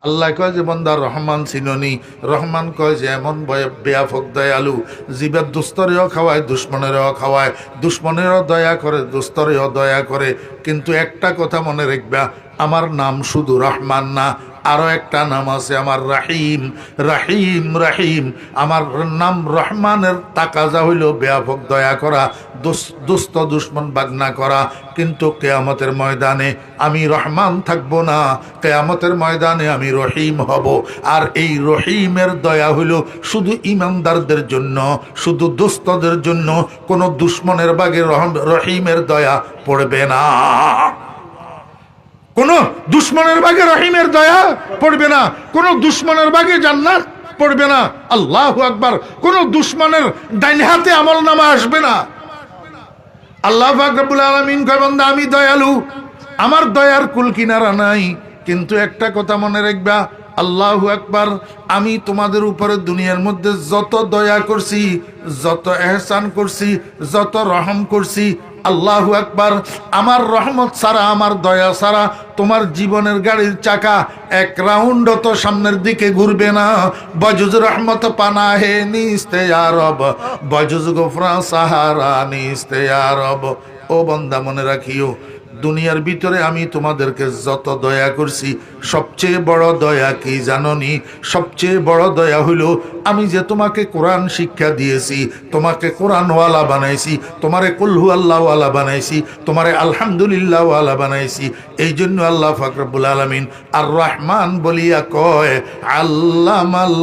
আল্লাহ কয় যে বান্দা রহমান চিননি, রহমান কয় যে এমন বেয়াফক দয়ালু, জীবের দুস্তরেও খাওয়ায় দুশ্মনেরও খাওয়ায়, দুশ্মনেরও দয়া করে দুস্তরেও দয়া করে। কিন্তু একটা কথা মনে রাখবা, আমার নাম শুধু রহমান না, আরো একটা নাম আছে আমার রাহিম। রাহিম রাহিম আমার নাম রহমানের তাকাজা হইল ব্যাপক দয়া করা, দুস্থ দুশ্মন বাগনা করা। কিন্তু কেয়ামতের ময়দানে আমি রহমান থাকব না, কেয়ামতের ময়দানে আমি রহিম হব। আর এই রহিমের দয়া হইল শুধু ইমানদারদের জন্য, শুধু দুস্থদের জন্য। কোনো দুশ্মনের বাগে রহিমের দয়া পড়বে না, কোন দুশ্মনের বাগে রহিমের দয়া পড়বে না, কোন দুশ্মনের বাগে জান্নাত পড়বে না। আল্লাহু আকবার। কোন দুশ্মনের ডাইন হাতে আমলনামা আসবে না। আল্লাহ পাক রব্বুল আলামিন কয় বান্দা আমি দয়ালু, আমার দয়ার কুল কিনারা নাই। কিন্তু একটা কথা মনে রাখবা, আল্লাহু আকবার, আমি তোমাদের উপরে দুনিয়ার মধ্যে যত দয়া করছি, যত এহসান করছি, যত রহম করছি, আল্লাহু আকবার, আমার রহমত ছাড়া, আমার দয়া ছাড়া তোমার জীবনের গাড়ির চাকা এক রাউন্ড তো সামনের দিকে ঘুরবে না। বজুজ রহমত পানা হে নিস্তে রব, বজুজ গোফরা সাহারা নিস্তে রব। ও বান্দা মনে রাখিও, দুনিয়ার ভিতরে আমি তোমাদেরকে যত দয়া করছি, সবচেয়ে বড় দয়া কি জাননি? সবচেয়ে বড় দয়া হইল আমি যে তোমাকে কোরআন শিক্ষা দিয়েছি, তোমাকে কোরআনওয়ালা বানাইছি, তোমারে কুলহু আল্লাহওয়ালা বানাইছি, তোমারে আলহামদুলিল্লাহওয়ালা বানাইছি। এই জন্য আল্লাহ পাক রব্বুল আলামিন আর রহমান বলিয়া কয় আল্লামাল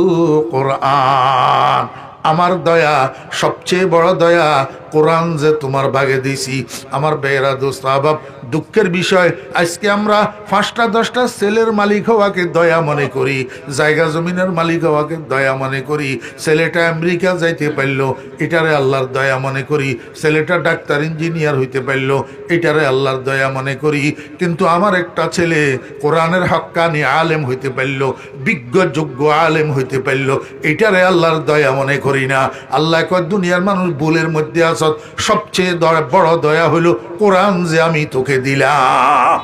কোরআন। আমার দয়া, সবচেয়ে বড় দয়া কোরআন যে তোমার ভাগে দিছি। আমার বেয়েরা দোস্ত আহবাব, দুঃখের বিষয় আজকে আমরা 5টা 10টা ছেলের মালিক হওয়াকে দয়া মনে করি, জায়গা জমিনের মালিক হওয়াকে দয়া মনে করি। ছেলেটা আমেরিকা যাইতে পারলো, এটারে আল্লাহর দয়া মনে করি। ছেলেটা ডাক্তার ইঞ্জিনিয়ার হইতে পারলো, এটারে আল্লাহর দয়া মনে করি। কিন্তু আমার একটা ছেলে কোরআনের হক্কানি আলেম হইতে পারলো, বিজ্ঞ যোগ্য আলেম হইতে পারলো, এটারে আল্লাহর দয়া মনে করি না। আল্লাহ কয় দুনিয়ার মানুষ ভুলের মধ্যে আছ, সবচেয়ে বড় দয়া হইল কোরআন যে আমি তোকে দিলাম।